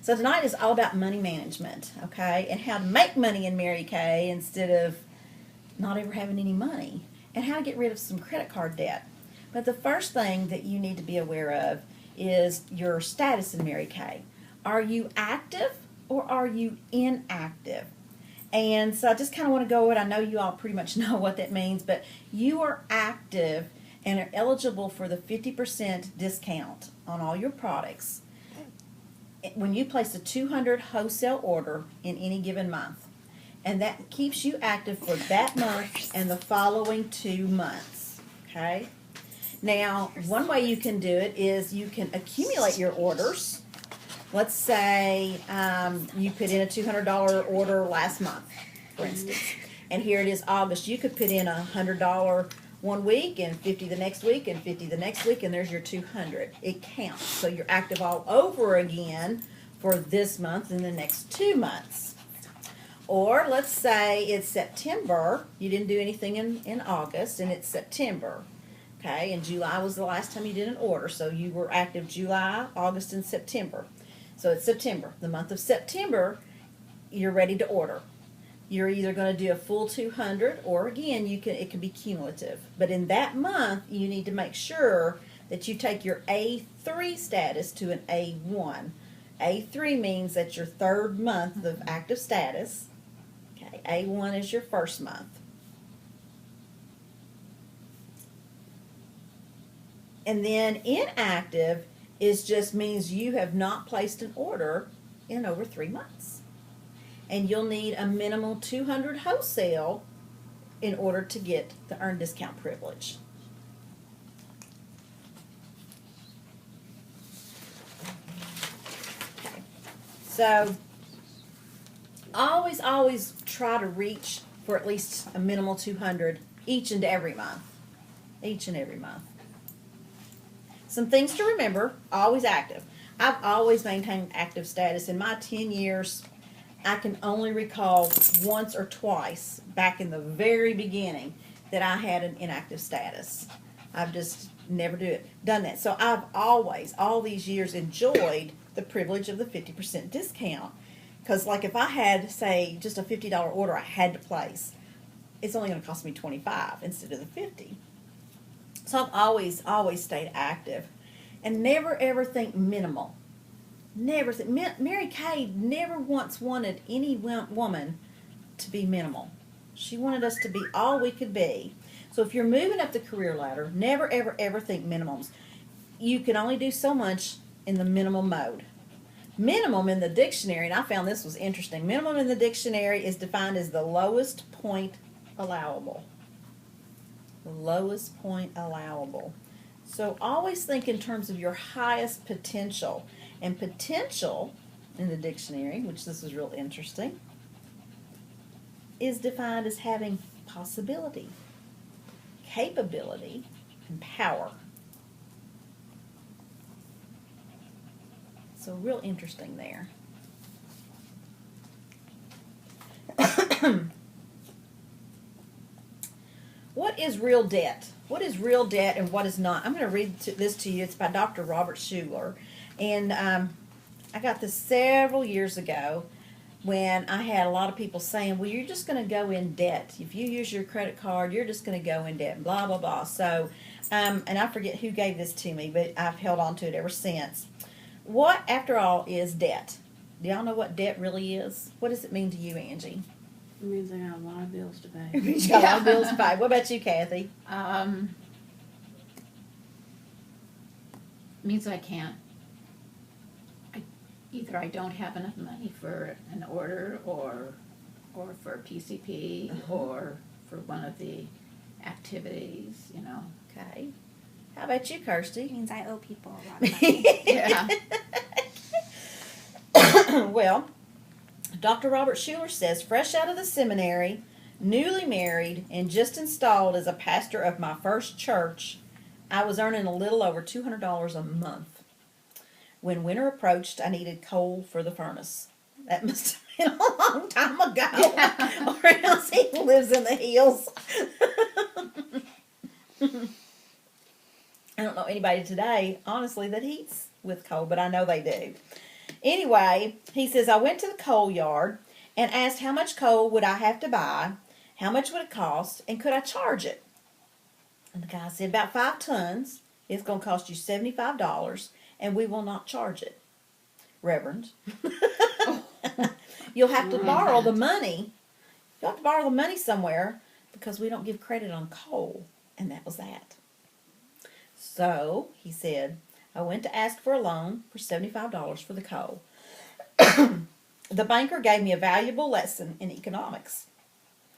So tonight is all about money management, okay, and how to make money in Mary Kay instead of not ever having any money, and how to get rid of some credit card debt. But the first thing that you need to be aware of is your status in Mary Kay. Are you active or are you inactive? And so I just kind of want to go over it. I know you all pretty much know what that means, but you are active and are eligible for the 50% discount on all your products when you place a 200 wholesale order in any given month. And that keeps you active for that month and the following 2 months. Okay? Now, one way you can do it is you can accumulate your orders. Let's say you put in a $200 order last month, for instance. And here it is August. You could put in a $100 one week and 50 the next week and 50 the next week, and there's your 200. It counts. So you're active all over again for this month and the next 2 months. Or let's say it's September. You didn't do anything in August, and it's September. Okay, and July was the last time you did an order. So you were active July, August, and September. So it's September. The month of September, you're ready to order. You're either going to do a full 200, or again, it can be cumulative. But in that month, you need to make sure that you take your A3 status to an A1. A3 means that's your third month of active status. Okay, A1 is your first month. And then inactive just means you have not placed an order in over 3 months. And you'll need a minimum 200 wholesale in order to get the earned discount privilege. Okay. So always try to reach for at least a minimal 200 each and every month. Each and every month. Some things to remember, always active. I've always maintained active status. In my 10 years, I can only recall once or twice back in the very beginning that I had an inactive status. I've just never done that. So I've always, all these years, enjoyed the privilege of the 50% discount. Because like if I had, say, just a $50 order I had to place, it's only going to cost me $25 instead of the $50. So I've always stayed active. And never ever think minimal. Never think. Mary Kay never once wanted any woman to be minimal. She wanted us to be all we could be. So if you're moving up the career ladder, never ever think minimums. You can only do so much in the minimum mode. Minimum in the dictionary, and I found this was interesting, minimum in the dictionary is defined as the lowest point allowable. The lowest point allowable. So always think in terms of your highest potential. And potential in the dictionary, which this is real interesting, is defined as having possibility, capability, and power. So real interesting there. What is real debt? What is real debt and what is not? I'm going to read this to you. It's by Dr. Robert Schuller. And I got this several years ago when I had a lot of people saying, well, you're just going to go in debt. If you use your credit card, you're just going to go in debt, blah, blah, blah. So, and I forget who gave this to me, but I've held on to it ever since. What, after all, is debt? Do y'all know what debt really is? What does it mean to you, Angie? It means I got a lot of bills to pay. You got a lot of bills to pay. What about you, Kathy? Means I can't. Either I don't have enough money for an order, or for PCP, or for one of the activities, you know. Okay. How about you, Kirsty? It means I owe people a lot of money. Yeah. Well, Dr. Robert Schuller says, fresh out of the seminary, newly married, and just installed as a pastor of my first church, I was earning a little over $200 a month. When winter approached, I needed coal for the furnace. That must have been a long time ago. Yeah. Or else he lives in the hills. I don't know anybody today, honestly, that heats with coal, but I know they do. Anyway, he says, I went to the coal yard and asked how much coal would I have to buy, how much would it cost, and could I charge it? And the guy said, about 5 tons. It's going to cost you $75, and we will not charge it. Reverend. You'll have to borrow the money. You'll have to borrow the money somewhere because we don't give credit on coal. And that was that. So, he said, I went to ask for a loan for $75 for the coal. The banker gave me a valuable lesson in economics.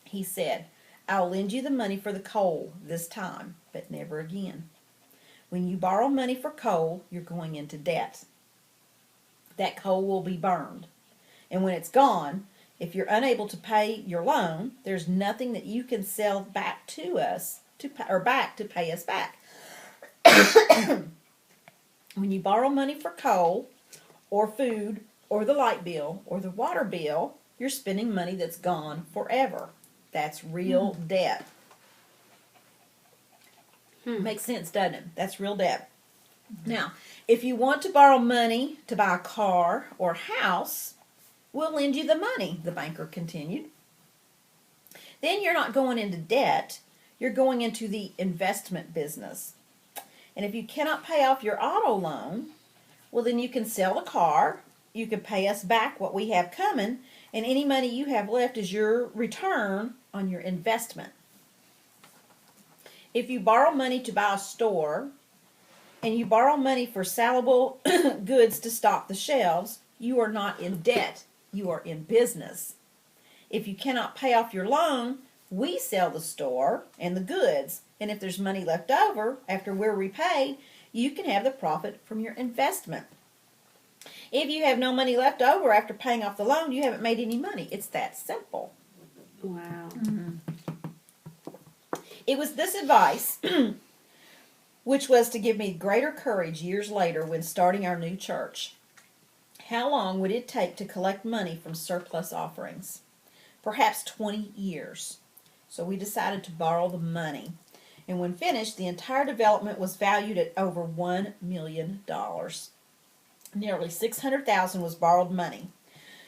He said, I'll lend you the money for the coal this time, but never again. When you borrow money for coal, you're going into debt. That coal will be burned. And when it's gone, if you're unable to pay your loan, there's nothing that you can sell back to us to pay us back. When you borrow money for coal or food or the light bill or the water bill, you're spending money that's gone forever. That's real debt. Makes sense, doesn't it? That's real debt. Now, if you want to borrow money to buy a car or house, we'll lend you the money, the banker continued. Then you're not going into debt. You're going into the investment business. And if you cannot pay off your auto loan, well, then you can sell the car. You can pay us back what we have coming, and any money you have left is your return on your investment. If you borrow money to buy a store, and you borrow money for sellable goods to stock the shelves, you are not in debt. You are in business. If you cannot pay off your loan, we sell the store and the goods. And if there's money left over after we're repaid, you can have the profit from your investment. If you have no money left over after paying off the loan, you haven't made any money. It's that simple. Wow. It was this advice which was to give me greater courage years later when starting our new church. How long would it take to collect money from surplus offerings? Perhaps 20 years. So we decided to borrow the money. And when finished, the entire development was valued at over $1 million. Nearly $600,000 was borrowed money.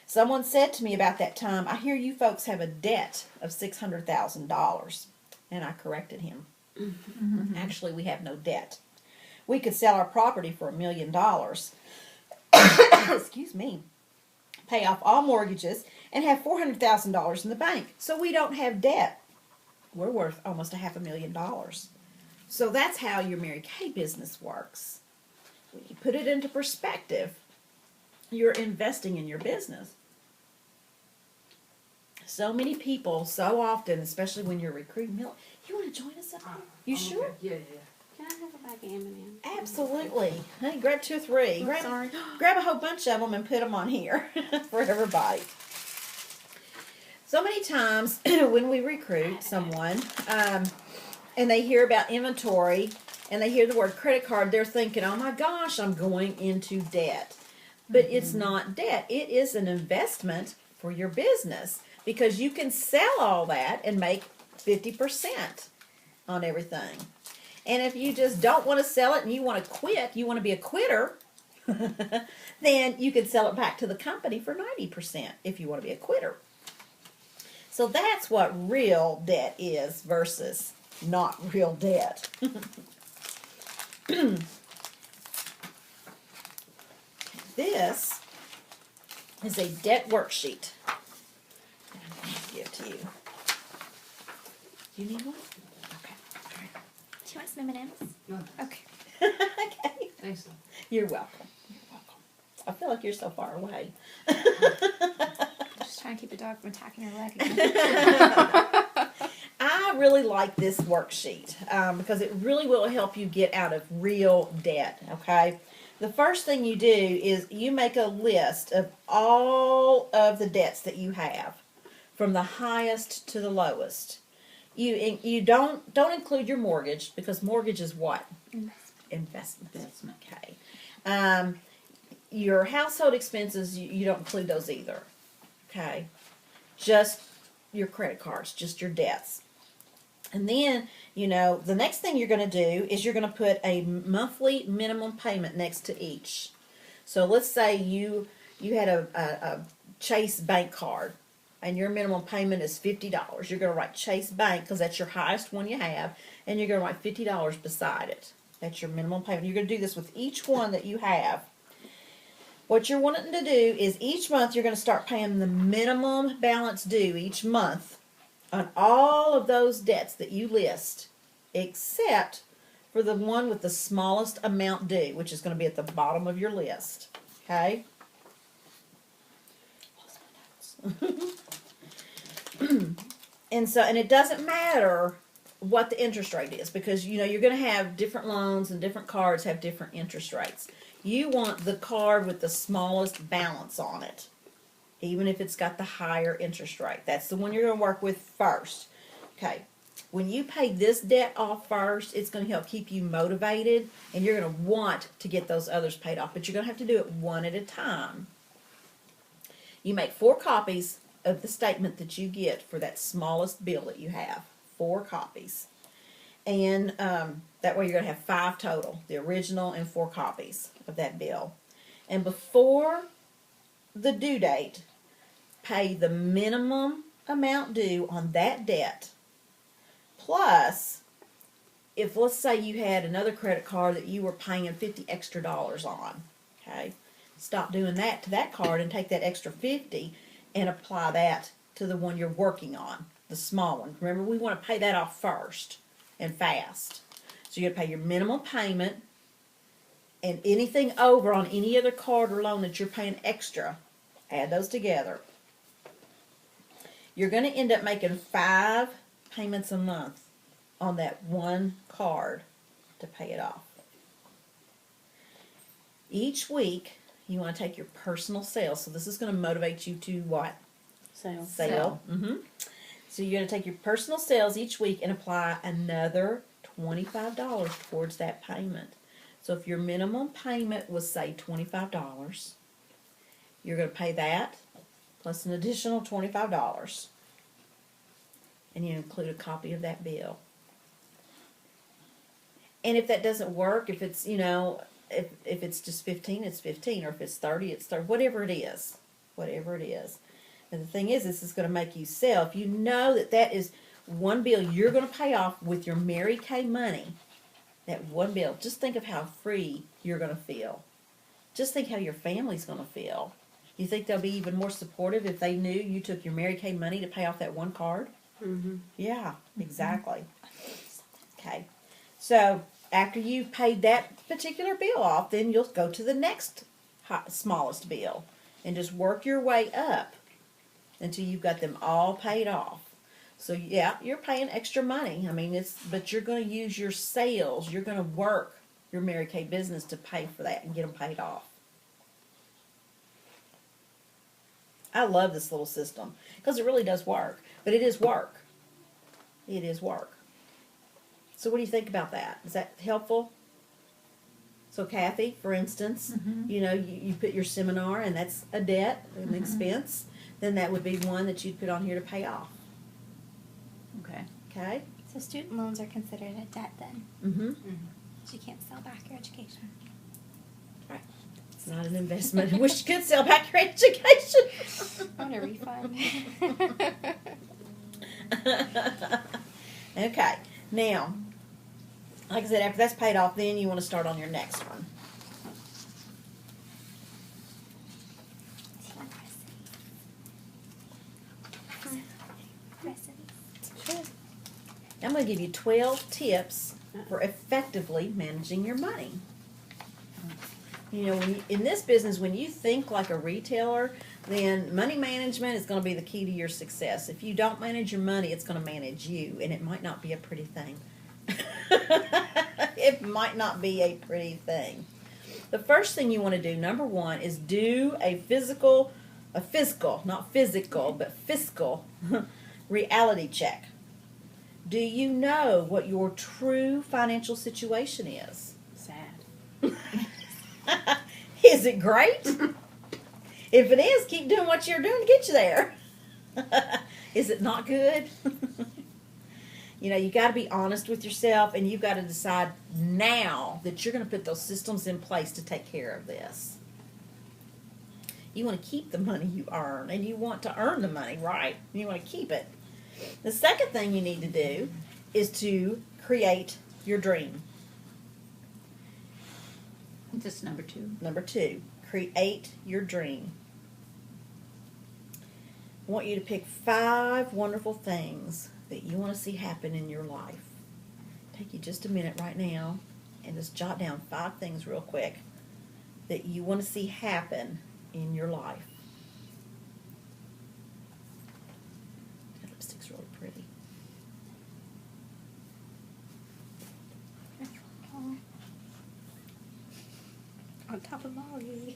Someone said to me about that time, I hear you folks have a debt of $600,000. And I corrected him. Actually, we have no debt. We could sell our property for $1 million. Excuse me. Pay off all mortgages and have $400,000 in the bank. So we don't have debt. We're worth almost $500,000. So that's how your Mary Kay business works. When you put it into perspective, you're investing in your business. So many people, so often, especially when you're recruiting, you want to join us up here? You sure? Okay. Yeah. Can I have a bag of M&M's? Absolutely. Hey, grab 2 or 3. Sorry. Grab a whole bunch of them and put them on here for everybody. So many times when we recruit someone and they hear about inventory and they hear the word credit card, they're thinking, oh my gosh, I'm going into debt. But it's not debt. It is an investment for your business because you can sell all that and make 50% on everything. And if you just don't want to sell it and you want to quit, you want to be a quitter, then you can sell it back to the company for 90% if you want to be a quitter. So that's what real debt is versus not real debt. This is a debt worksheet. I'm going to give to you. You need one? Okay. All right. Do you want some M&M's? No. Okay. Okay. Thanks. You're welcome. You're welcome. I feel like you're so far away. Just trying to keep the dog from attacking her leg again. I really like this worksheet because it really will help you get out of real debt, okay? The first thing you do is you make a list of all of the debts that you have, from the highest to the lowest. You don't include your mortgage because mortgage is what? Investment. Okay. Your household expenses, you don't include those either. Okay. Just your credit cards, just your debts. And then, the next thing you're going to do is you're going to put a monthly minimum payment next to each. So let's say you had a Chase Bank card, and your minimum payment is $50. You're going to write Chase Bank because that's your highest one you have, and you're going to write $50 beside it. That's your minimum payment. You're going to do this with each one that you have. What you're wanting to do is each month you're going to start paying the minimum balance due each month on all of those debts that you list, except for the one with the smallest amount due, which is going to be at the bottom of your list. Okay? And it doesn't matter what the interest rate is, because you're going to have different loans and different cards have different interest rates. You want the card with the smallest balance on it, even if it's got the higher interest rate. That's the one you're going to work with first. Okay. When you pay this debt off first, it's going to help keep you motivated, and you're going to want to get those others paid off, but you're going to have to do it one at a time. You make 4 copies of the statement that you get for that smallest bill that you have. 4 copies. And that way you're going to have 5 total, the original and 4 copies of that bill. And before the due date, pay the minimum amount due on that debt. Plus, if let's say you had another credit card that you were paying $50 extra on, okay, stop doing that to that card and take that extra $50 and apply that to the one you're working on, the small one. Remember, we want to pay that off first and fast. So you're going to pay your minimum payment, and anything over on any other card or loan that you're paying extra, add those together. You're going to end up making 5 payments a month on that one card to pay it off. Each week, you want to take your personal sales. So this is going to motivate you to what? Sale. Mm-hmm. So you're going to take your personal sales each week and apply another $25 towards that payment. So if your minimum payment was, say, $25, you're going to pay that plus an additional $25. And you include a copy of that bill. And if that doesn't work, if it's, if it's just 15, it's 15, or if it's 30, it's 30, whatever it is. Whatever it is. And the thing is, this is going to make you sell. If you know that is one bill you're going to pay off with your Mary Kay money, that one bill, just think of how free you're going to feel. Just think how your family's going to feel. You think they'll be even more supportive if they knew you took your Mary Kay money to pay off that one card? Mm-hmm. Yeah, exactly. Okay. So after you've paid that particular bill off, then you'll go to the next smallest bill and just work your way up until you've got them all paid off. So yeah, you're paying extra money. I mean, but you're going to use your sales. You're going to work your Mary Kay business to pay for that and get them paid off. I love this little system because it really does work. But it is work. It is work. So what do you think about that? Is that helpful? So Kathy, for instance, you put your seminar, and that's a debt, an expense. Then that would be one that you'd put on here to pay off. Okay. Okay? So student loans are considered a debt then. Mm-hmm. So you can't sell back your education. Right. It's not an investment. Wish you could sell back your education. I want a refund. Okay. Now, like I said, after that's paid off, then you want to start on your next one. Sure. I'm going to give you 12 tips for effectively managing your money. In this business, when you think like a retailer, then money management is going to be the key to your success. If you don't manage your money, it's going to manage you, and it might not be a pretty thing. It might not be a pretty thing. The first thing you want to do, number 1, is do a fiscal, not physical, but fiscal reality check. Do you know what your true financial situation is? Sad. Is it great? If it is, keep doing what you're doing to get you there. Is it not good? You got to be honest with yourself, and you've got to decide now that you're going to put those systems in place to take care of this. You want to keep the money you earn, and you want to earn the money, right? You want to keep it. The second thing you need to do is to create your dream. This is number 2. Number 2, create your dream. I want you to pick 5 wonderful things that you want to see happen in your life. Take you just a minute right now and just jot down 5 things real quick that you want to see happen in your life. That lipstick's really pretty. On top of Molly.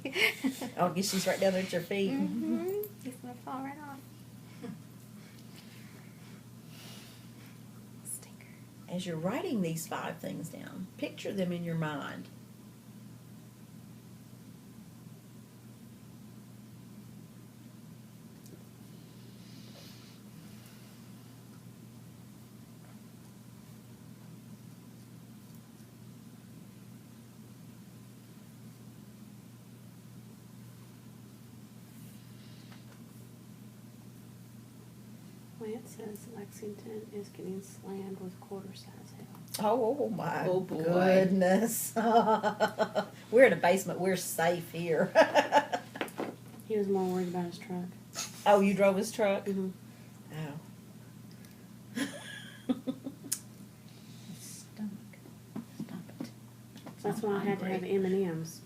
Oh, I guess she's right down there at your feet. Mm-hmm. He's gonna fall right off. Stinker. As you're writing these 5 things down, picture them in your mind. Lance says Lexington is getting slammed with quarter-size hail. Oh my Oh, boy. goodness. We're in a basement. We're safe here. He was more worried about his truck. Oh, you drove his truck? Mm-hmm. Oh. Stomach. Stop it. That's why I had to have M&Ms.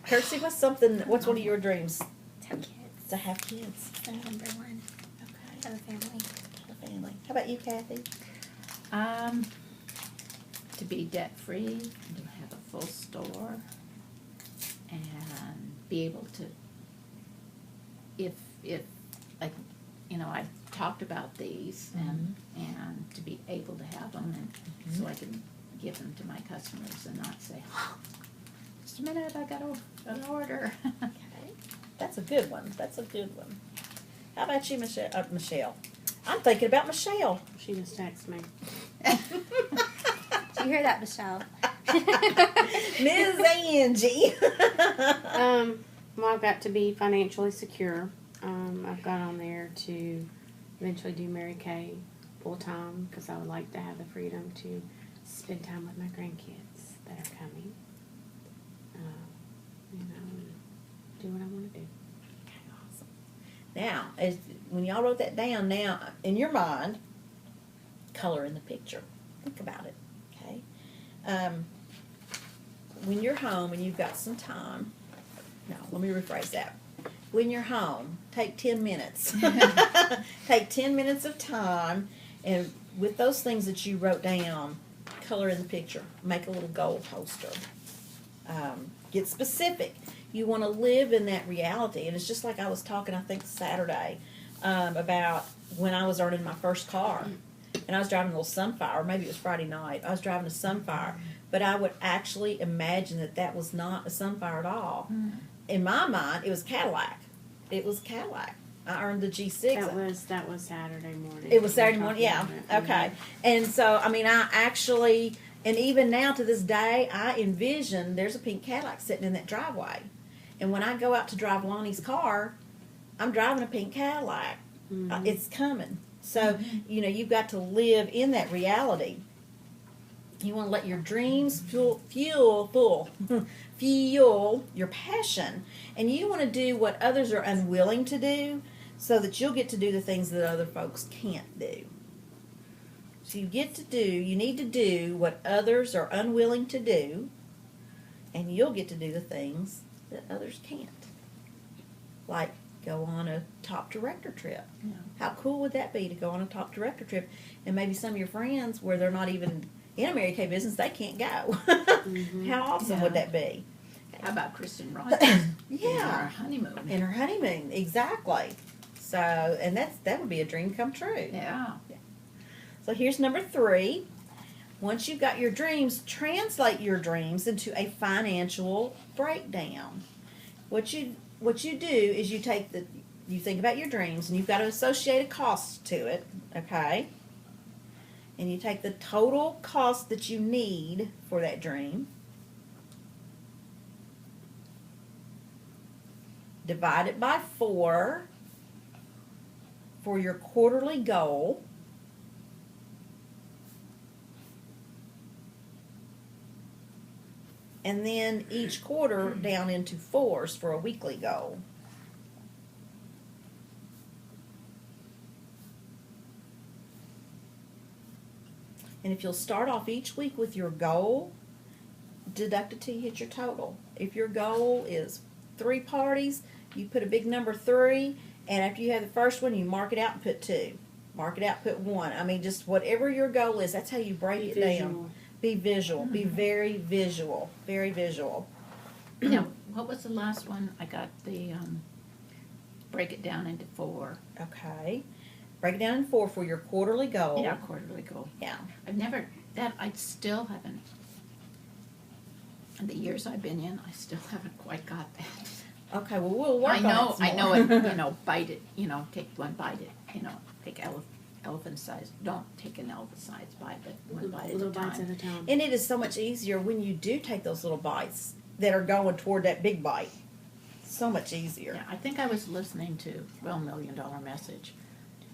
Kirsty, what's one of your dreams? To have kids. To have kids. The number one. Okay. For the family. The family. How about you, Kathy? To be debt-free, and to have a full store, and be able to, if like, I talked about these, and to be able to have them, and so I can give them to my customers and not say, just a minute, I got an order. Okay. That's a good one. That's a good one. How about you, Michelle? Michelle? I'm thinking about Michelle. She just texted me. Do you hear that, Michelle? Ms. Angie. Well, I've got to be financially secure. I've got on there to eventually do Mary Kay full time because I would like to have the freedom to spend time with my grandkids that are coming. And do what I want to do. Awesome. Now, when y'all wrote that down, now in your mind, color in the picture. Think about it. Okay. When you're home and you've got some time, no, let me rephrase that. When you're home, take 10 minutes. Take 10 minutes of time, and with those things that you wrote down, color in the picture. Make a little goal poster. Get specific. You want to live in that reality. And it's just like I was talking, I think, Saturday, about when I was earning my first car. And I was driving a little Sunfire, or maybe it was Friday night. I was driving a Sunfire. But I would actually imagine that was not a Sunfire at all. In my mind, it was Cadillac. It was Cadillac. I earned the G6. That was Saturday morning. It was Saturday We morning, were yeah. talking about it. Okay. And so, I mean, I actually, and even now to this day, I envision there's a pink Cadillac sitting in that driveway. And when I go out to drive Lonnie's car, I'm driving a pink Cadillac. It's coming. So, you've got to live in that reality. You want to let your dreams fuel your passion. And you want to do what others are unwilling to do so that you'll get to do the things that other folks can't do. So you need to do what others are unwilling to do, and you'll get to do the things that others can't. Like go on a top director trip. Yeah. How cool would that be to go on a top director trip? And maybe some of your friends where they're not even in a Mary Kay business, they can't go. How awesome would that be? How about Kristen Rogers? Yeah. Our honeymoon. In her honeymoon, exactly. So, and that would be a dream come true. Yeah. So here's number 3. Once you've got your dreams, translate your dreams into a financial breakdown. What you do is you think about your dreams, and you've got to associate a cost to it, okay? And you take the total cost that you need for that dream. divide it by 4 for your quarterly goal. And then each quarter down into 4s for a weekly goal. And if you'll start off each week with your goal, deduct it till you hit your total. If your goal is 3 parties, you put a big number 3, and after you have the first one, you mark it out and put 2. Mark it out, put 1. I mean, just whatever your goal is, that's how you break it down. Be visual. Be very visual. Very visual. Now, what was the last one? I got the, break it down into 4. Okay. Break it down in 4 for your quarterly goal. Yeah, quarterly goal. Yeah. I still haven't, in the years I've been in, I still haven't quite got that. Okay, well, we'll work on it some I know more. it, bite it, take one bite it, take elephant size, don't take an elephant size bite, but one bite at a Little bites time. at a time. And it is so much easier when you do take those little bites that are going toward that big bite. So much easier. Yeah, I think I was listening to $12 Million Message,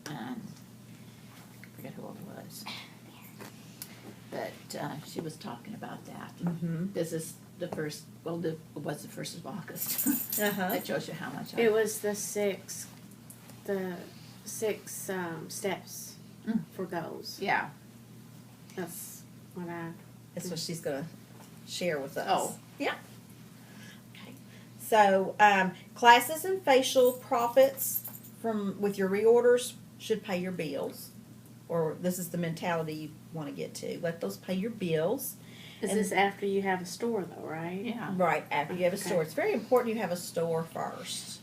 and I forget who it was. But she was talking about that. Mm-hmm. This is the first, it was the 1st of August. Uh-huh. That shows you how much It was the six steps Mm. for goals. Yeah. That's what That's what she's going to share with us. Oh. Yeah. Okay. So, classes and facial profits with your reorders should pay your bills. Or this is the mentality you want to get to. Let those pay your bills. Is And- this after you have a store though, right? Yeah. Right, after you have a Okay. store. It's very important you have a store first.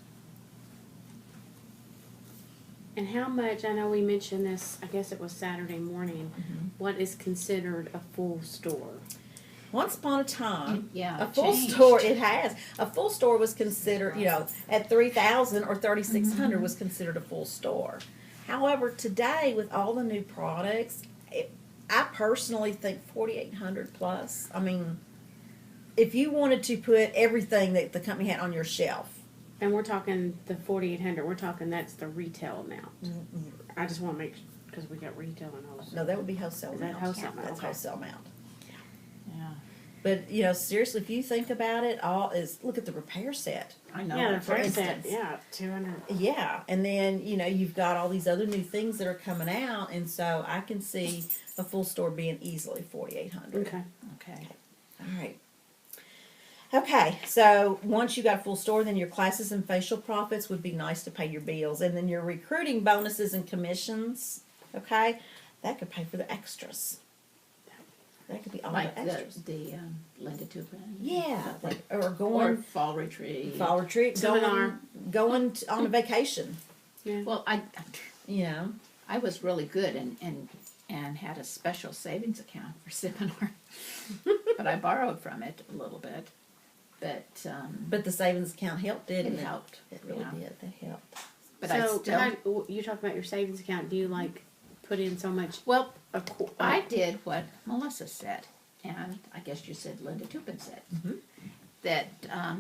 And how much, I know we mentioned this, I guess it was Saturday morning, Mm-hmm. what is considered a full store? Once upon a time, Yeah, a it full changed. store, it has. A full store was considered, at 3,000 or 3,600 was considered a full store. However, today with all the new products, I personally think 4,800 plus. I mean, if you wanted to put everything that the company had on your shelf, And we're talking the 4,800, we're talking that's the retail amount. I just want to make, because we got retail and wholesale. no, that would be wholesale Is that amount. wholesale amount? That's Okay. wholesale amount. Yeah. But seriously, if you think about it, look at the repair set. I know. Yeah, the for first set, instance. yeah, 200. Yeah, and then you've got all these other new things that are coming out, and so I can see a full store being easily 4,800. Okay. Okay. All right. Okay, so once you got a full store, then your classes and facial profits would be nice to pay your bills, and then your recruiting bonuses and commissions. Okay, that could pay for the extras. That could be all Like the extras. the Linda Tupin. Yeah, stuff like, or or going fall retreat. fall retreat, Seminar. going on a vacation. Yeah. Well, I was really good and had a special savings account for seminar, but I borrowed from it a little bit. But But the savings account helped, didn't it it? helped. It really yeah. did. That helped. But I So, still. you talk about your savings account, do you put in so much? Well, a I did what Melissa said, and I guess you said Linda Tupin said, Mhm. that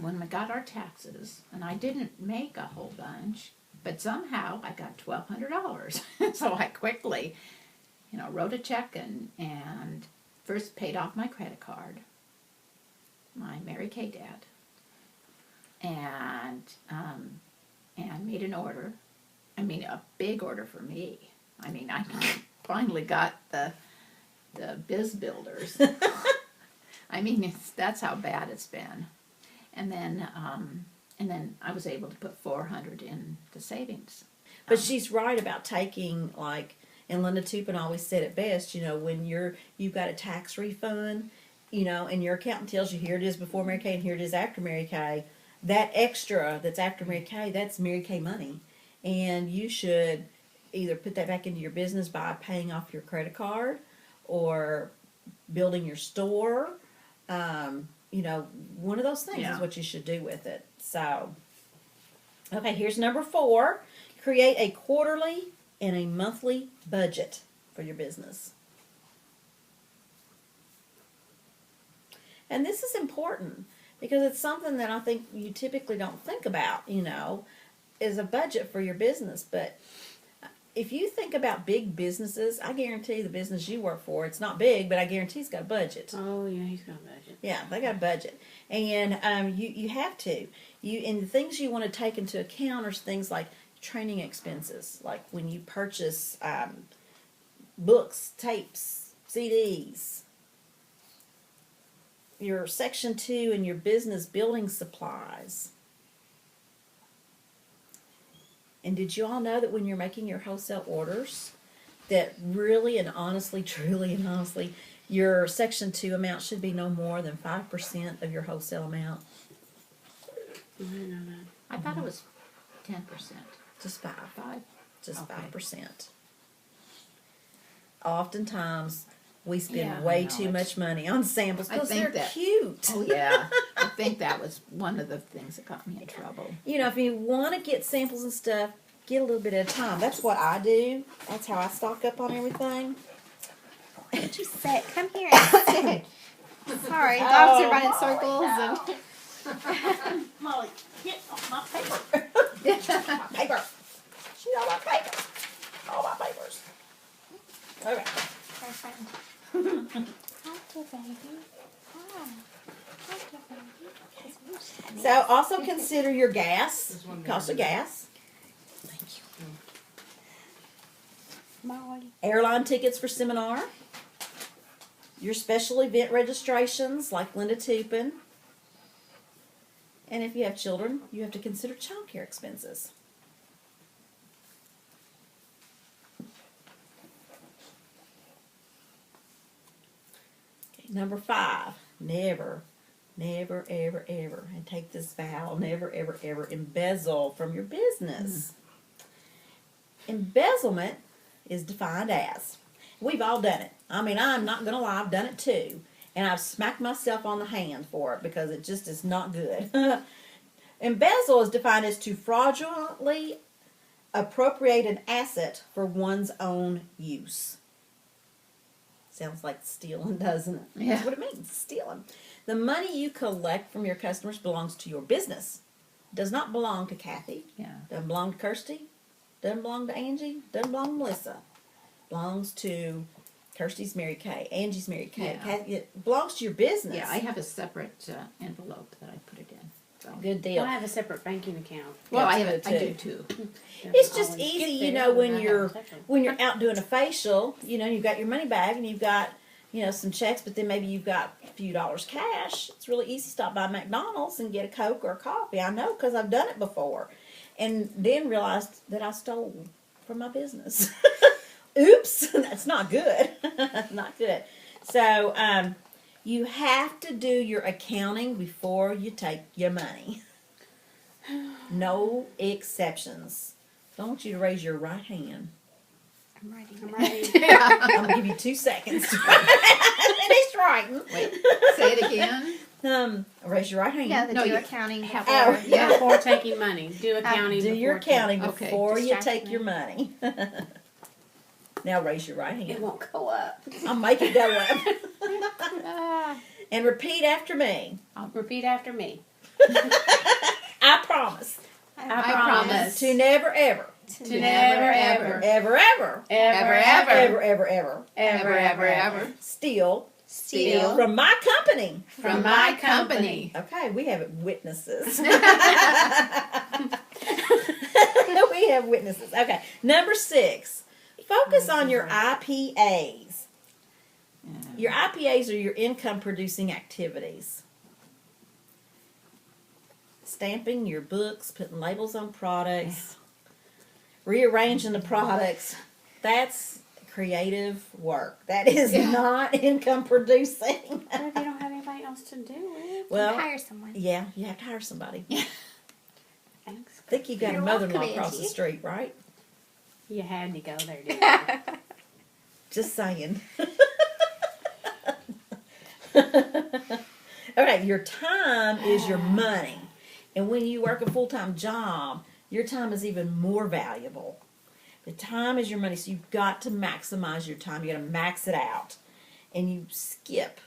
when we got our taxes, and I didn't make a whole bunch, but somehow I got $1,200. So I quickly, wrote a check and first paid off my credit card, my Mary Kay debt, and made an order. I mean, a big order for me. I mean, I finally got the biz builders. I mean, that's how bad it's been. And then I was able to put 400 in the savings. But she's right about taking, and Linda Tupin always said it best, when you've got a tax refund, and your accountant tells you here it is before Mary Kay and here it is after Mary Kay, that extra that's after Mary Kay, that's Mary Kay money. And you should either put that back into your business by paying off your credit card or building your store. One of those things is Yeah. what you should do with it. So, okay, here's number 4. Create a quarterly and a monthly budget for your business. And this is important because it's something that I think you typically don't think about, is a budget for your business. But if you think about big businesses, I guarantee the business you work for, it's not big, but I guarantee it's got a budget. Oh, yeah, he's got a budget. Yeah, they got a budget. And you have to. And the things you want to take into account are things like training expenses, like when you purchase books, tapes, CDs, your Section 2 and your business building supplies. And did you all know that when you're making your wholesale orders, that really and honestly, truly and honestly, your Section 2 amount should be no more than 5% of your wholesale amount? I didn't know that. I thought it was 10%. Just 5. 5? Just Okay. 5%. Oftentimes, we spend Yeah, way I know, too it's- much money on samples I because think they're that- cute. Oh, yeah. I think that was one of the things that got me in trouble. If you want to get samples and stuff, get a little bit at a time. That's what I do. That's how I stock up on everything. Why don't you sit? Come here and sit. Sorry, dogs are running circles and Molly, get off my paper. My paper. Shoot all my paper. All my papers. Okay. Hi, baby. Hi, baby. So also consider your gas, cost of gas, Molly. airline tickets for seminar, your special event registrations like Linda Tupin, and if you have children, you have to consider childcare expenses. Okay, number 5, never, ever, ever, and take this vow, never, ever, ever embezzle from your business. Embezzlement is defined as, we've all done it. I mean, I'm not going to lie, I've done it too. And I've smacked myself on the hand for it because it just is not good. Embezzle is defined as to fraudulently appropriate an asset for one's own use. Sounds like stealing, doesn't it? Yeah. That's what it means, stealing. The money you collect from your customers belongs to your business. Does not belong to Kathy. Yeah. Doesn't belong to Kirsty. Doesn't belong to Angie. Doesn't belong to Melissa. Belongs to Kirsty's Mary Kay. Angie's Mary Kay. Yeah. Kathy, it belongs to your business. Yeah, I have a separate envelope that I put it in. So. Good Well, deal. I have a separate banking account. Well, I That's have I good, do too. It's Doesn't just always easy, get you there, know, but when I have you're a separate. when you're out doing a facial, you've got your money bag and you've got, some checks, but then maybe you've got a few dollars cash. It's really easy to stop by McDonald's and get a Coke or a coffee. I know because I've done it before. And then realized that I stole from my business. Oops, that's not good. Not good. So, you have to do your accounting before you take your money. No exceptions. I want you to raise your right hand. I'm writing. I'm it. ready. I'm gonna give you 2 seconds. Finish writing. Wait, say it again. Raise your right hand. Yeah, the No, do you accounting have- before. Oh, Yeah. Before taking money. Do accounting Do before your accounting Okay. before you Distract take me. your money. Now raise your right It hand. won't go up. I'll make it go up. Ah, And repeat after me. Repeat after me. I promise I promise to never ever, To never, ever, ever, ever, ever, ever, ever, ever ever, steal steal. from my company. from my company. Okay, we have witnesses. We have witnesses. Okay, number 6. Focus on your IPAs. Your IPAs are your income producing activities. Stamping your books, putting labels on products, rearranging the products. That's creative work. That is not income producing. What if you don't have anybody else to do it? Well, hire someone. yeah, you have to hire somebody. Thanks. I think you got You're a mother-in-law welcome, across the Angie. street, right? You had to go there, didn't you? Just saying. Okay, your time is your money. And when you work a full-time job, your time is even more valuable. The time is your money, so you've got to maximize your time. You got to max it out. And you skip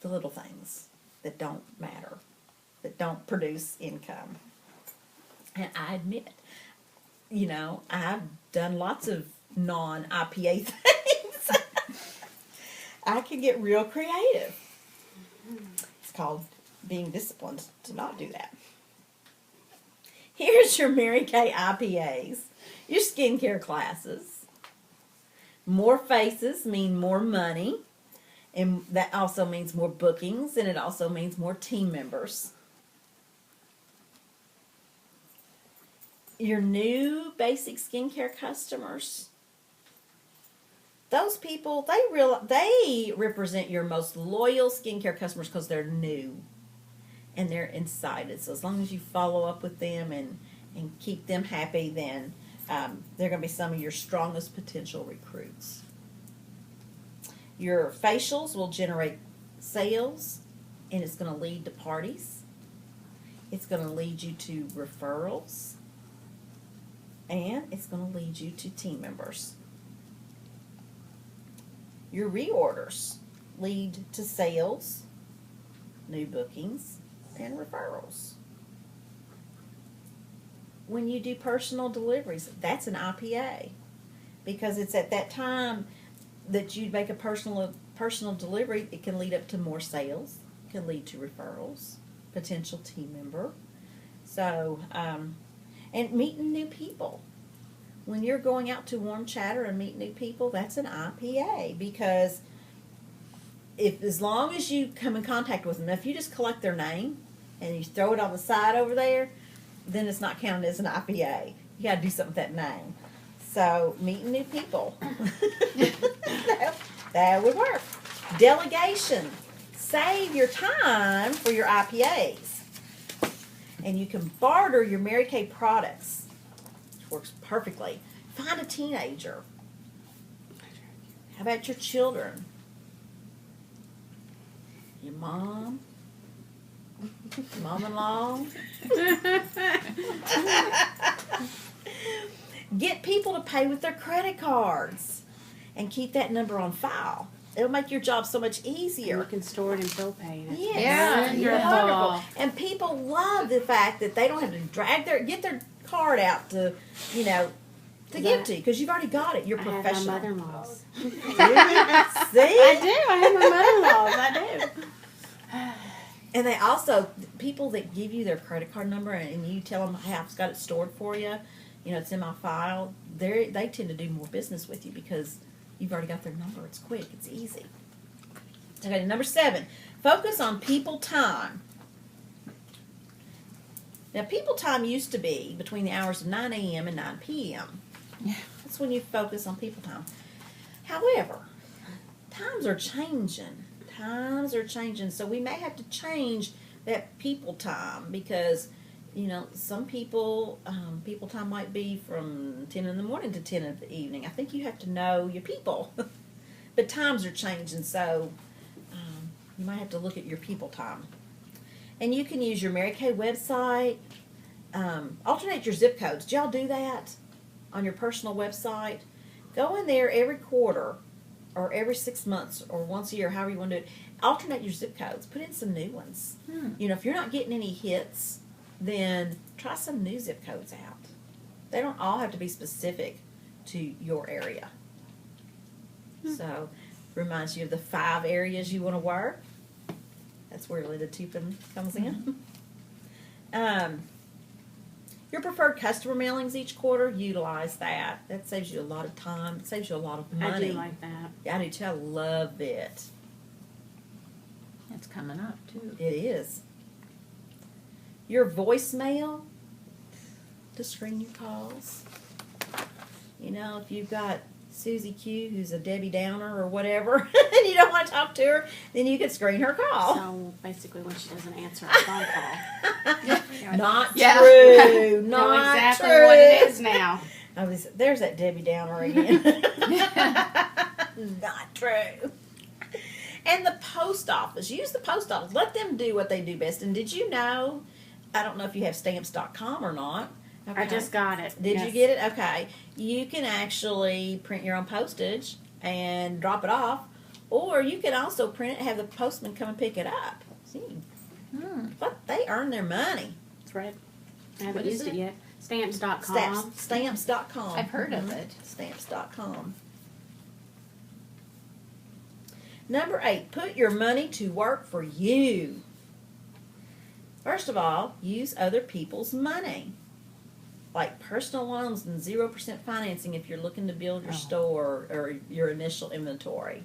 the little things that don't matter. don't produce income. And I admit, you know, I've done lots of non-IPA things. I can get real creative. It's called being disciplined to not do that. Here's your Mary Kay IPAs, your skincare classes. More faces mean more money, and that also means more bookings, and it also means more team members. Your new basic skincare customers, those people, they represent your most loyal skincare customers because they're new and they're excited. So as long as you follow up with them and keep them happy, then they're going to be some of your strongest potential recruits. Your facials will generate sales, and it's going to lead to parties. It's going to lead you to referrals, and it's going to lead you to team members. Your reorders lead to sales, new bookings, and referrals. When you do personal deliveries, that's an IPA, because it's at that time that you make a personal delivery. It can lead up to more sales, can lead to referrals, potential team member. So, and meeting new people. When you're going out to warm chatter and meet new people, that's an IPA, because as long as you come in contact with them, if you just collect their name and you throw it on the side over there, then it's not counted as an IPA. You got to do something with that name. So meeting new people, that would work. Delegation. Save your time for your IPAs. And you can barter your Mary Kay products, which works perfectly. Find a teenager. How about your children? Your mom? Mom-in-law? Get people to pay with their credit cards and keep that number on file. It'll make your job so much easier. You can store it in bill pay. Yes. Yeah. Wonderful. And people love the fact that they don't have to get their card out to, to give to you, because you've already got it. You're professional. I have my mother-in-laws. See? I do. I have my mother-in-laws. I do. And they also, people that give you their credit card number and you tell them, hey, I've got it stored for you, it's in my file, they tend to do more business with you because you've already got their number. It's quick. It's easy. Okay, number 7, focus on people time. Now, people time used to be between the hours of 9 a.m. and 9 p.m. Yeah. That's when you focus on people time. However, times are changing. So we may have to change that people time, because some people people time might be from 10 in the morning to 10 in the evening. I think you have to know your people. But times are changing, so you might have to look at your people time. And you can use your Mary Kay website. Alternate your zip codes. Did y'all do that on your personal website? Go in there every quarter or every 6 months or once a year, however you want to do it. Alternate your zip codes. Put in some new ones. If you're not getting any hits, then try some new zip codes out. They don't all have to be specific to your area. So, reminds you of the 5 areas you want to work. That's where Linda Tupin comes in. Your preferred customer mailings each quarter, utilize that. That saves you a lot of time. It saves you a lot of money. I do like that. Yeah, I do too. I love it. It's coming up, too. It is. Your voicemail to screen your calls. If you've got Susie Q, who's a Debbie Downer or whatever, and you don't want to talk to her, then you can screen her call. So basically, when she doesn't answer a phone call. Not Yeah. true. Know Not exactly true. what it is now. There's that Debbie Downer again. Not true. And the post office. Use the post office. Let them do what they do best. And did you know, I don't know if you have stamps.com or not. Okay. I just got it. Did Yes. you get it? Okay. You can actually print your own postage and drop it off. Or you can also print it and have the postman come and pick it up. See? But they earn their money. That's right. I haven't What is used it it? yet. Stamps.com. Stamps.com. I've heard of it. Stamps.com. Number 8, put your money to work for you. First of all, use other people's money. Like personal loans and 0% financing if you're looking to build your store or your initial inventory.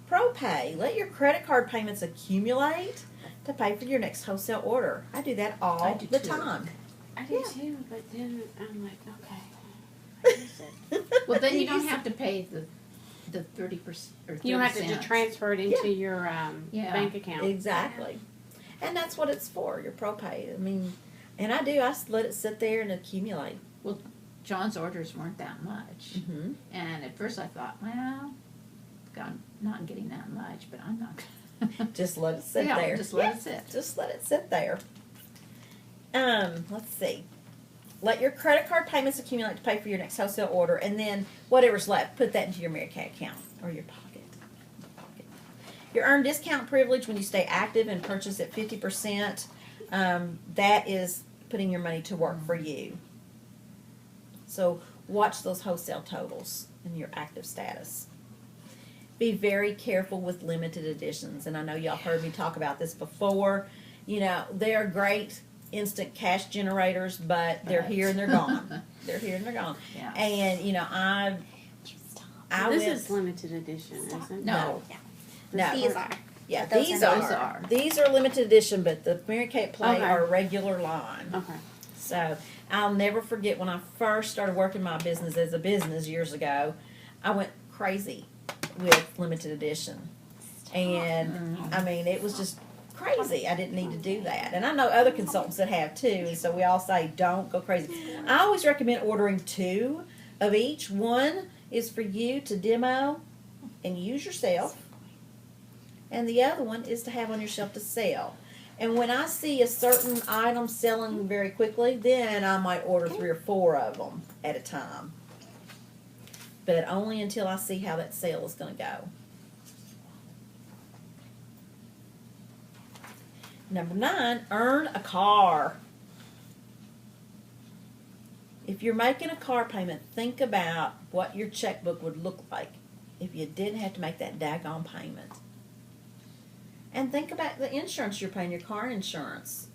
ProPay. Let your credit card payments accumulate to pay for your next wholesale order. I do that all I do the too. time. I do Yeah. too, but then I'm like, okay. I use it. Well, then you don't have to pay the 30% or 30 You don't have to cents. just transfer it into your Yeah. bank account. Exactly. And that's what it's for, your ProPay. I mean, and I do, I let it sit there and accumulate. John's orders weren't that much. Mm-hmm. And at first I thought, well, I'm not getting that much, but I'm not gonna. Just let it sit Yeah, there. just let it sit. Just let it sit there. Let's see. Let your credit card payments accumulate to pay for your next wholesale order, and then whatever's left, put that into your Mary Kay account or your pocket. You earn discount privilege when you stay active and purchase at 50%. That is putting your money to work for you. So watch those wholesale totals and your active status. Be very careful with limited editions, and I know y'all heard me talk about this before. You know, they are great instant cash generators, but they're here and they're gone. They're here and they're gone. Yeah. And you know, I This went. is limited edition, isn't it? No. No. These are. Yeah, Those these are are. Those are. These are limited edition, but the Mary Kay Play Okay. are a regular line. Okay. So I'll never forget when I first started working my business as a business years ago. I went crazy with limited edition, and I mean it was just crazy. I didn't need to do that, and I know other consultants that have too. And so we all say don't go crazy. I always recommend ordering 2 of each. One is for you to demo and use yourself, and the other one is to have on your shelf to sell. And when I see a certain item selling very quickly, then I might order 3 or 4 of them at a time. But only until I see how that sale is going to go. Number 9, earn a car. If you're making a car payment, think about what your checkbook would look like if you didn't have to make that daggone payment. And think about the insurance you're paying, your car insurance.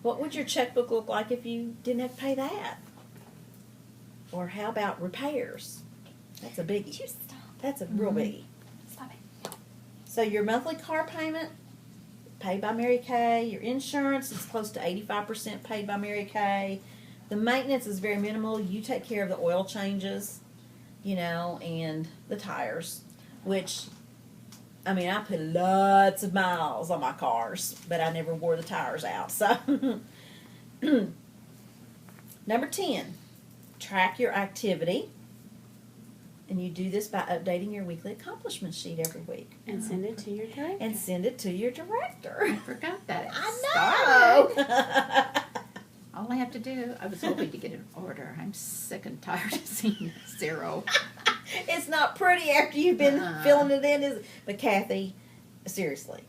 What would your checkbook look like if you didn't have to pay that? Or how about repairs? That's a biggie. You stop. That's a real biggie. Stop it. So your monthly car payment, paid by Mary Kay. Your insurance is close to 85% paid by Mary Kay. The maintenance is very minimal. You take care of the oil changes, you know, and the tires, which, I mean, I put lots of miles on my cars, but I never wore the tires out. So, number 10, track your activity. And you do this by updating your weekly accomplishment sheet every week. And send it to your director. And send it to your director. I forgot that. I know. All I have to do, I was hoping to get an order. I'm sick and tired of seeing 0. It's not pretty after you've been filling it in, is it? But Kathy, seriously,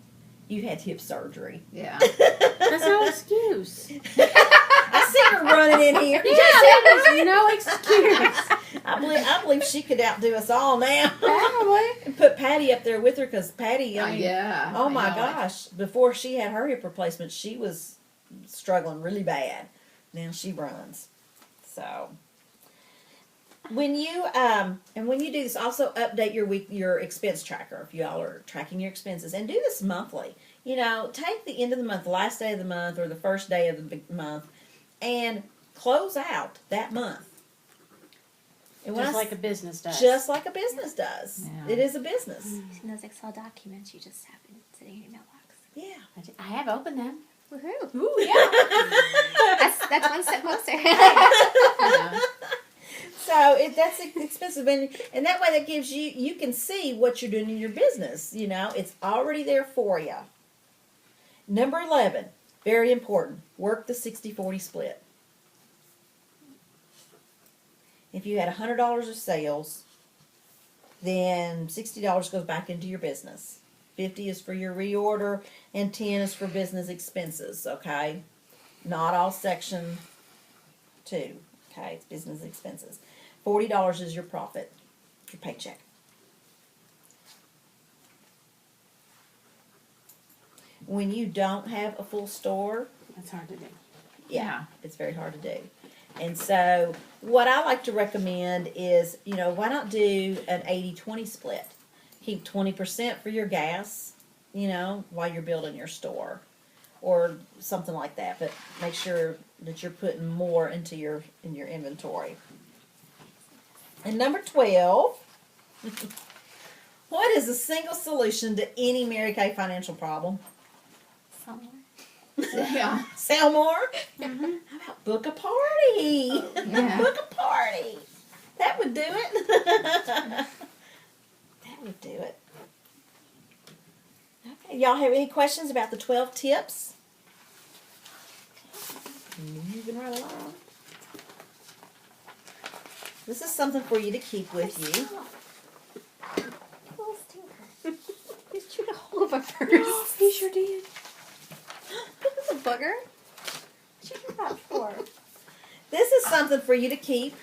you had hip surgery. Yeah. That's no excuse. I see her running in here. There's no excuse. I believe she could outdo us all now. Probably. And put Patty up there with her, because Patty, I mean, Yeah. oh I my know. gosh, before she had her hip replacement, she was struggling really bad. Now she runs. So when you do this, also update your expense tracker if you all are tracking your expenses, and do this monthly. You know, take the end of the month, the last day of the month, or the first day of the month, and close out that month. And when Just I like a business does. just like a business does. Yeah. It is a business. In those Excel documents, you just have it sitting in your mailbox. Yeah. I have opened them. Woohoo! Ooh, yeah. That's one step closer. Yeah. So that's expensive, and that way that gives you can see what you're doing in your business. You know, it's already there for you. Number 11, very important, work the 60-40 split. If you had $100 of sales, then $60 goes back into your business. 50 is for your reorder, and 10 is for business expenses, okay? Not all section 2, okay? It's business expenses. $40 is your profit, your paycheck. When you don't have a full store, That's hard to do. yeah, it's very hard to do. And so what I like to recommend is, why not do an 80-20 split? Keep 20% for your gas, while you're building your store or something like that. But make sure that you're putting more into your inventory. And number 12, what is a single solution to any Mary Kay financial problem? Somewhere. Yeah. Sell more? How about book a party? Yeah. Book a party. That would do it. That would do it. Okay, y'all have any questions about the 12 tips? Moving right along. This is something for you to keep with you. Little stinker. You chewed a hole of a first. He sure did. This is a booger. Chewed about 4. This is something for you to keep.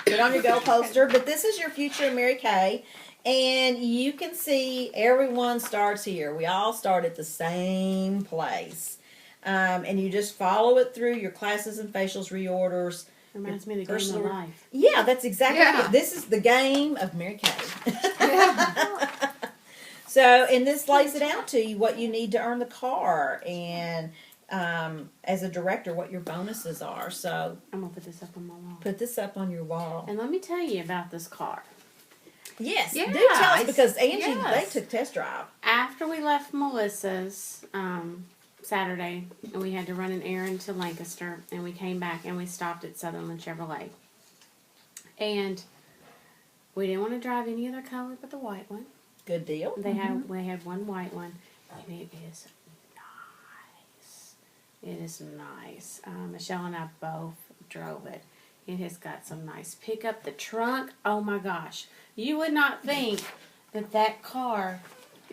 Put on your goal poster. But this is your future Mary Kay. And you can see everyone starts here. We all start at the same place. And you just follow it through your classes and facials, reorders. Reminds me of the game Personal- of life. Yeah, that's exactly Yeah. it. This is the game of Mary Kay. So, and this lays it out to you what you need to earn the car, and as a director, what your bonuses are. So, I'm gonna put this up on my wall. put this up on your wall. And let me tell you about this car. Yes, Yeah, do tell us, I- because Angie, yes. they took test drive. After we left Melissa's Saturday, and we had to run an errand to Lancaster, and we came back and we stopped at Sutherland Chevrolet. And we didn't want to drive any other color but the white one. Good deal. We had one white one, and it is nice. It is nice. Michelle and I both drove it. It has got some nice pickup. The trunk, oh my gosh. You would not think that car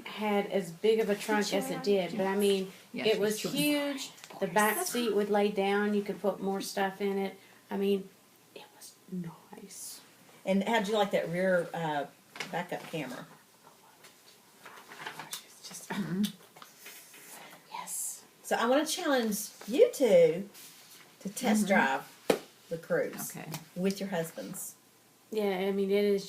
had as big of a trunk as it did. But I mean, Yes, it was it's true. huge. The back seat would lay down. You could put more stuff in it. I mean, it was nice. And how'd you like that rear backup camera? Gosh, it's just, yes. So I want to challenge you two to test drive the Cruise Okay. with your husbands. Yeah, I mean, it is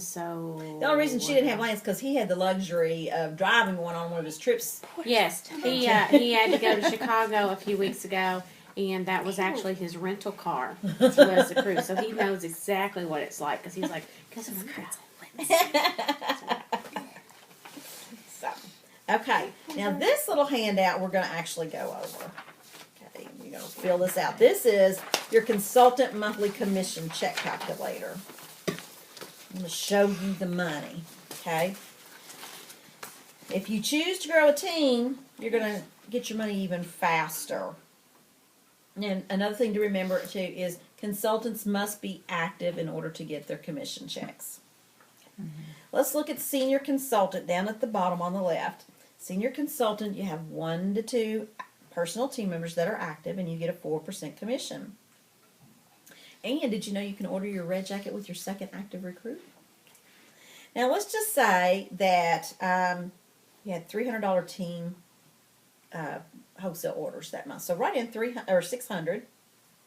so. The only reason she didn't have Lance because he had the luxury of driving one on one of his trips. Yes, he had to go to Chicago a few weeks ago, and that was actually his rental car was the Cruise. So he knows exactly what it's like because he's like, "Cause it's So, okay. Now this little handout we're going to actually go over. Okay, you're going to fill this out. This is your consultant monthly commission check calculator. I'm going to show you the money. Okay. If you choose to grow a team, you're going to get your money even faster. And another thing to remember too is consultants must be active in order to get their commission checks. Let's look at senior consultant down at the bottom on the left. Senior consultant, you have 1 to 2 personal team members that are active, and you get a 4% commission. And did you know you can order your red jacket with your second active recruit? Now let's just say that you had $300 team wholesale orders that month. So write in 300 or 600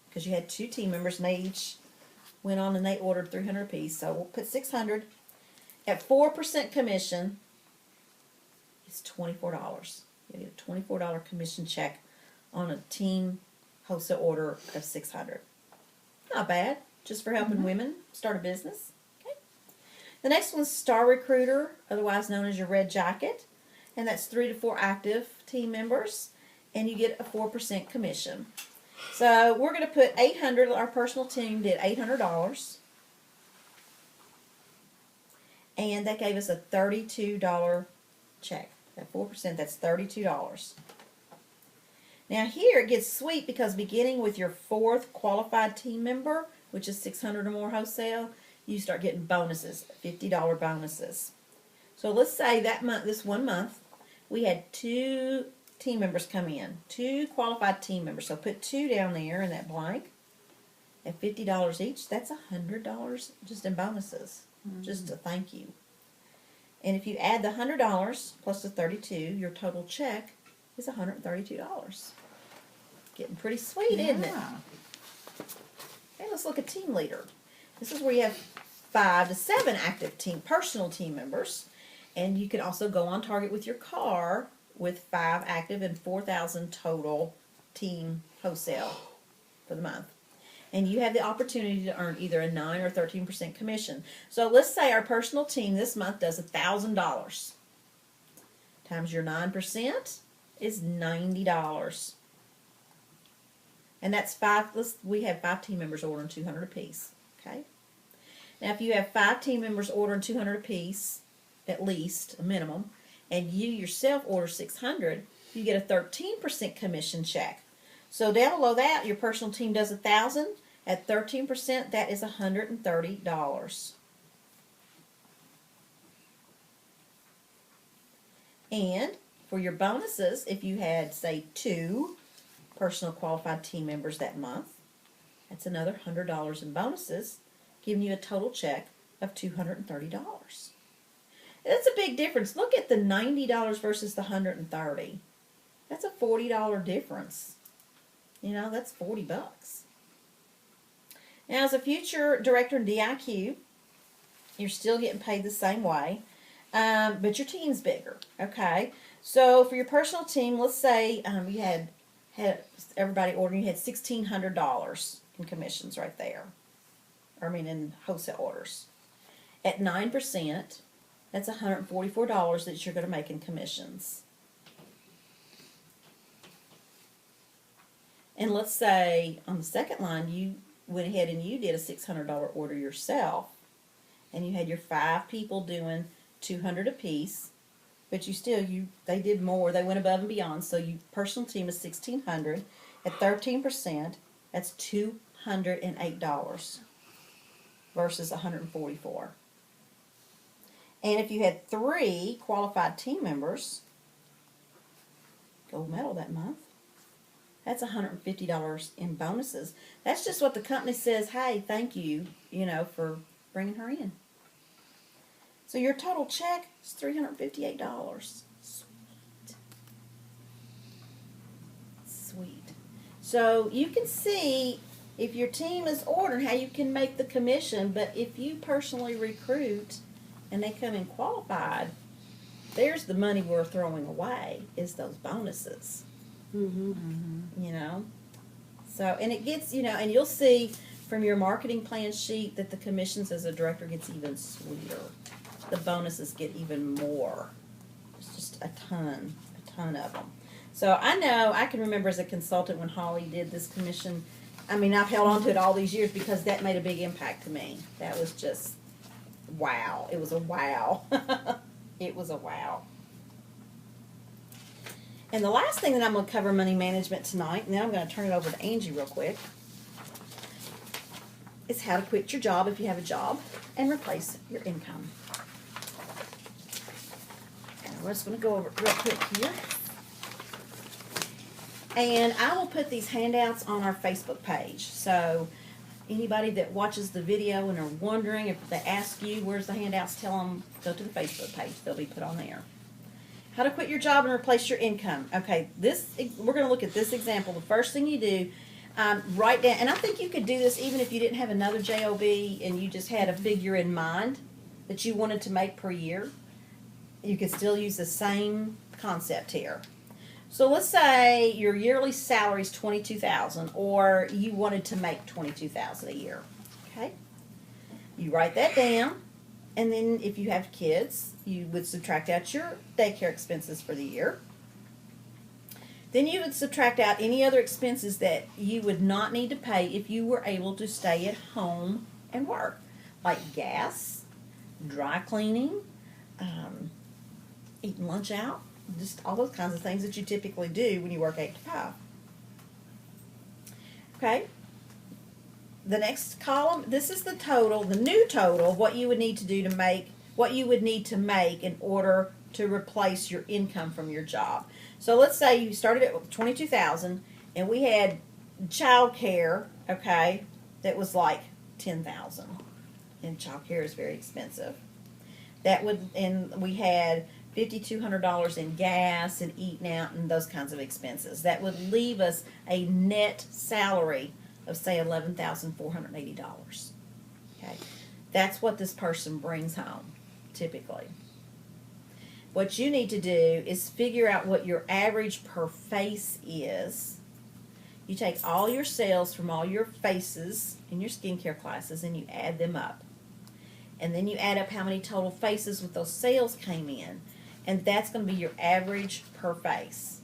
because you had 2 team members, and they each went on and they ordered 300 apiece. So we'll put 600 at 4% commission. It's $24. You get a $24 commission check on a team wholesale order of 600. Not bad, just for helping women start a business. Okay. The next one's Star Recruiter, otherwise known as your red jacket, and that's 3 to 4 active team members, and you get a 4% commission. So we're going to put 800. Our personal team did $800, and that gave us a $32 check. At 4%, that's $32. Now here it gets sweet because beginning with your 4th qualified team member, which is 600 or more wholesale, you start getting bonuses, $50 bonuses. So let's say that month, this 1 month, we had 2 team members come in, 2 qualified team members. So put 2 down there in that blank. At $50 each, that's $100 just in bonuses, just a thank you. And if you add the $100 plus the 32, your total check is $132. Getting pretty sweet, isn't it? Okay, let's look at team leader. This is where you have 5 to 7 active personal team members, and you can also go on target with your car with 5 active and 4,000 total team wholesale for the month. And you have the opportunity to earn either a 9 or 13% commission. So let's say our personal team this month does $1,000 times your 9% is $90. And that's 5. We have 5 team members ordering 200 apiece. Okay. Now, if you have 5 team members ordering 200 apiece, at least a minimum, and you yourself order 600, you get a 13% commission check. So down below that, your personal team does 1,000 at 13%. That is $130. And for your bonuses, if you had, say, 2 personal qualified team members that month, that's another $100 in bonuses, giving you a total check of $230. That's a big difference. Look at the $90 versus the $130. That's a $40 difference. You know, that's $40. Now, as a future director in DIQ, you're still getting paid the same way, but your team's bigger. Okay, so for your personal team, let's say you had everybody ordering, you had $1,600 in commissions right there. In wholesale orders. At 9%, that's $144 that you're going to make in commissions. And let's say on the second line, you went ahead and you did a $600 order yourself, and you had your 5 people doing 200 apiece, but they did more. They went above and beyond. So your personal team is $1,600 at 13%. That's $208 versus $144. And if you had 3 qualified team members, gold medal that month, that's $150 in bonuses. That's just what the company says, hey, thank you, for bringing her in. So your total check is $358. Sweet. So you can see if your team is ordering how you can make the commission, but if you personally recruit and they come in qualified, there's the money we're throwing away, is those bonuses. So, and it gets, and you'll see from your marketing plan sheet that the commissions as a director gets even sweeter. The bonuses get even more. It's just a ton of them. So I know, I can remember as a consultant when Holly did this commission, I've held on to it all these years because that made a big impact to me. That was just, wow. It was a wow. It was a wow. And the last thing that I'm going to cover money management tonight, and then I'm going to turn it over to Angie real quick, is how to quit your job if you have a job and replace your income. And we're just going to go over it real quick here. And I will put these handouts on our Facebook page. So anybody that watches the video and are wondering, if they ask you where's the handouts, tell them go to the Facebook page. They'll be put on there. How to quit your job and replace your income. Okay, we're going to look at this example. The first thing you do, write down, and I think you could do this even if you didn't have another job and you just had a figure in mind that you wanted to make per year. You could still use the same concept here. So let's say your yearly salary is $22,000, or you wanted to make $22,000 a year. Okay, you write that down. And then if you have kids, you would subtract out your daycare expenses for the year. Then you would subtract out any other expenses that you would not need to pay if you were able to stay at home and work, like gas, dry cleaning, eating lunch out, just all those kinds of things that you typically do when you work 8 to 5. Okay. The next column, this is the total, the new total, what you would need to do to make, what you would need to make in order to replace your income from your job. So let's say you started at $22,000 and we had child care, okay, that was like $10,000. And child care is very expensive. That would, and we had $5,200 in gas and eating out and those kinds of expenses. That would leave us a net salary of say $11,480. Okay, that's what this person brings home typically. What you need to do is figure out what your average per face is. You take all your sales from all your faces in your skincare classes and you add them up. And then you add up how many total faces with those sales came in. And that's going to be your average per face.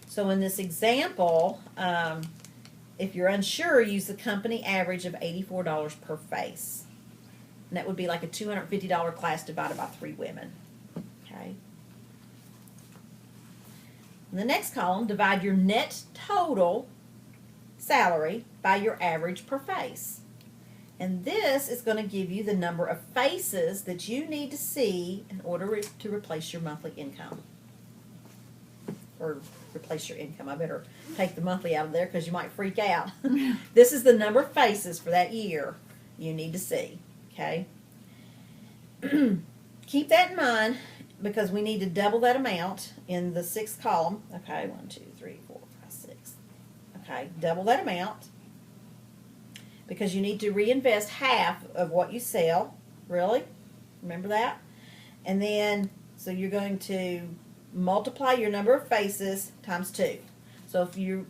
So in this example, if you're unsure, use the company average of $84 per face. And that would be like a $250 class divided by 3 women. Okay. In the next column, divide your net total salary by your average per face. And this is going to give you the number of faces that you need to see in order to replace your monthly income. Or replace your income. I better take the monthly out of there because you might freak out. This is the number of faces for that year you need to see. Okay? Keep that in mind because we need to double that amount in the 6th column. Okay, 1, 2, 3, 4, 5, 6. Okay, double that amount. Because you need to reinvest half of what you sell, really. Remember that? And then, so you're going to multiply your number of faces times 2. So if you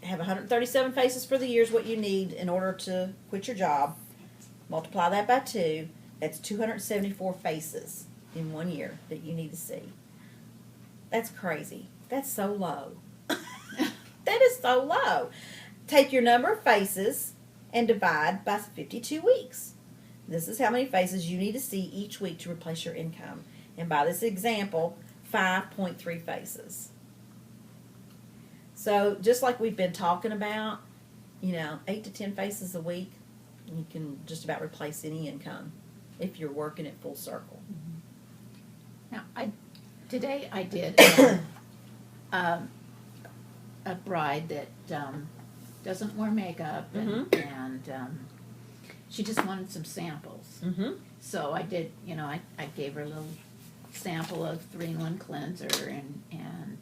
have 137 faces for the year is what you need in order to quit your job, multiply that by 2. That's 274 faces in 1 year that you need to see. That's crazy. That's so low. That is so low. Take your number of faces and divide by 52 weeks. This is how many faces you need to see each week to replace your income. And by this example, 5.3 faces. So just like we've been talking about, 8 to 10 faces a week, you can just about replace any income if you're working at full circle. Now, today I did a bride that doesn't wear makeup, and she just wanted some samples. Mm-hmm. So I did, I gave her a little sample of 3-in-1 cleanser and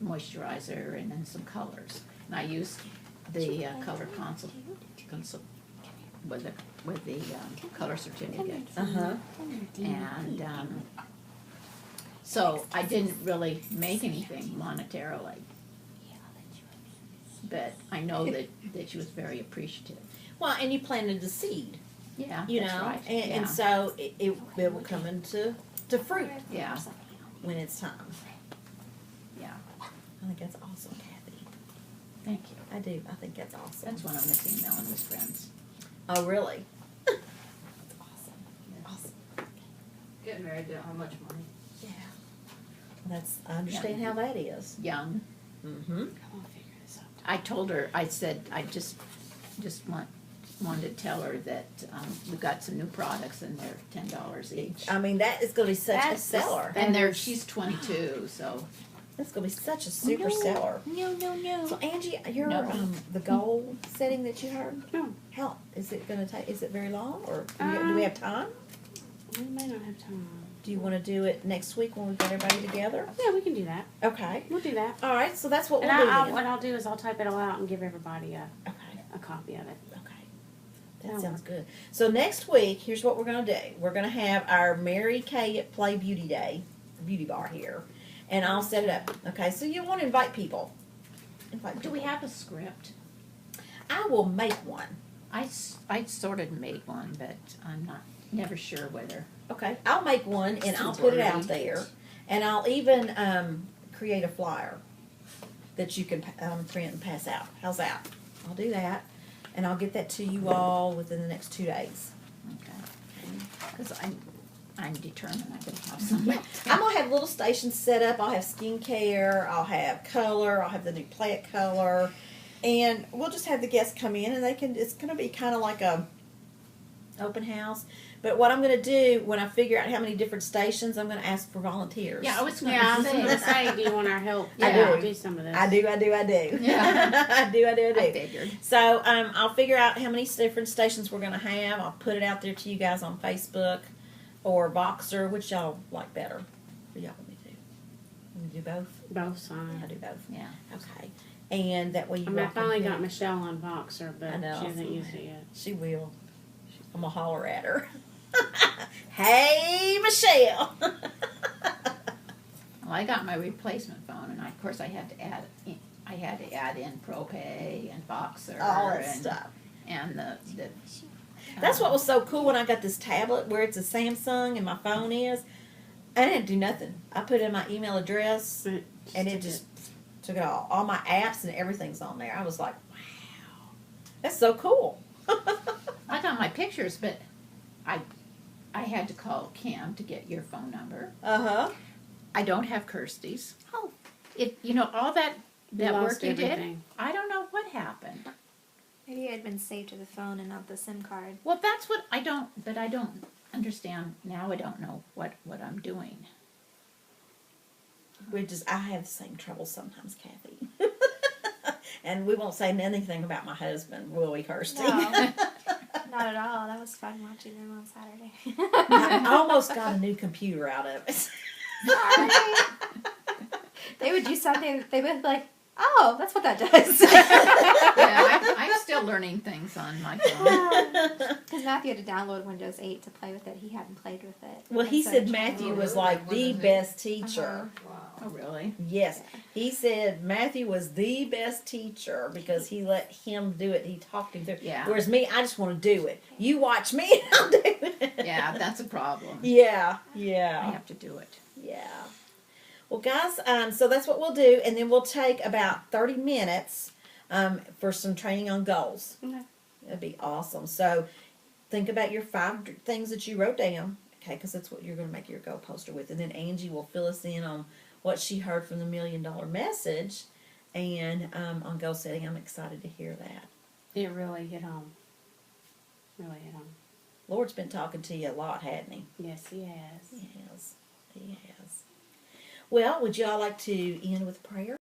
moisturizer and then some colors. And I used the color consult with the color certificate. Uh-huh. And so I didn't really make anything monetarily. But I know that she was very appreciative. Well, and you planted the seed, Yeah, you that's know, right. and so it will come into fruit Yeah, when it's time. yeah. I think that's awesome, Kathy. Thank you. I do. I think that's awesome. That's one I'm missing, Melon with friends. Oh, really? That's awesome. Awesome. Getting married to how much money? Yeah. I understand how that is. Young. Mm-hmm. Come on, figure this out. I told her, I said, I just wanted to tell her that we got some new products and they're $10 each. I mean, that is going to be such a That's- seller. And she's 22, so That's going to be such a super seller. No. So, Angie, your No. the goal setting that you heard, No. how is it going to take? Is it very long, or do we have time? We may not have time. Do you want to do it next week when we've got everybody together? Yeah, we can do that. Okay. We'll do that. All right. So that's what And we'll do. what then. I'll do is I'll type it all out and give everybody a Okay. copy of it. Okay. That That'll sounds good. So next week, here's what we're going to do. We're going to have our Mary Kay at Play Beauty Day, beauty bar here, and I'll set it up. Okay. So you want to invite people. do we have a script? I will make one. I sort of made one, but I'm never sure whether. Okay. I'll make one and I'll Since put it we're out ready. there, and I'll even create a flyer that you can print and pass out. How's that? I'll do that, and I'll get that to you all within the next 2 days. Okay. Because I'm determined I'm going to have some. I'm gonna have little stations set up. I'll have skincare. I'll have color. I'll have the new plant color, and we'll just have the guests come in, and they can. It's gonna be kind of like a open house, But what I'm going to do when I figure out how many different stations, I'm going to ask for volunteers. Yeah, I was going Yeah, I to was say. gonna say, do you want our help? I to do. some of this. I do. Yeah. I do. I figured. So I'll figure out how many different stations we're going to have. I'll put it out there to you guys on Facebook or Voxer, which y'all like better. What do y'all want me to do? Want me to do both? Both sides. I'll do both. Yeah. Okay. And that way you I mean, I all can finally hear. got Michelle on Voxer, but I know. she hasn't used it yet. She will. I'm going to holler at her. Hey, Michelle. Well, I got my replacement phone, and of course I had to add in ProPay and Voxer All that and stuff. and the That's what was so cool when I got this tablet where it's a Samsung and my phone is. I didn't do nothing. I put in my email address and it just took it all. All my apps and everything's on there. I was like, wow, that's so cool. I got my pictures, but I had to call Kim to get your phone number. Uh-huh. I don't have Kirsty's. Oh. All that work lost you did. everything. I don't know what happened. Maybe it had been saved to the phone and not the SIM card. Well, that's what I don't understand now. I don't know what I'm doing. I have the same trouble sometimes, Kathy. And we won't say anything about my husband, will we, Kirsty? No. Not at all. That was fun watching them on Saturday. I almost got a new computer out of it. Sorry. They would do something. They would be like, "Oh, that's what that does." Yeah, I'm still learning things on my phone. Because Matthew had to download Windows 8 to play with it. He hadn't played with it. Well, he And so said he- Matthew was really? like the Windows 8? best teacher. Oh, really? Yes. He said Matthew was the best teacher because he let him do it. He talked him through. Yeah. Whereas me, I just want to do it. You watch me and I'll do it. Yeah, that's a problem. Yeah. I Yeah. have to do it. Yeah. Well, guys, so that's what we'll do. And then we'll take about 30 minutes for some training on goals. Okay. That'd be awesome. So think about your 5 things that you wrote down. Okay, because that's what you're going to make your goal poster with. And then Angie will fill us in on what she heard from the $1 Million Message and on goal setting. I'm excited to hear that. It really hit home. Really hit home. Lord's been talking to you a lot, hadn't he? Yes, he has. He has. He has. Well, would you all like to end with prayer?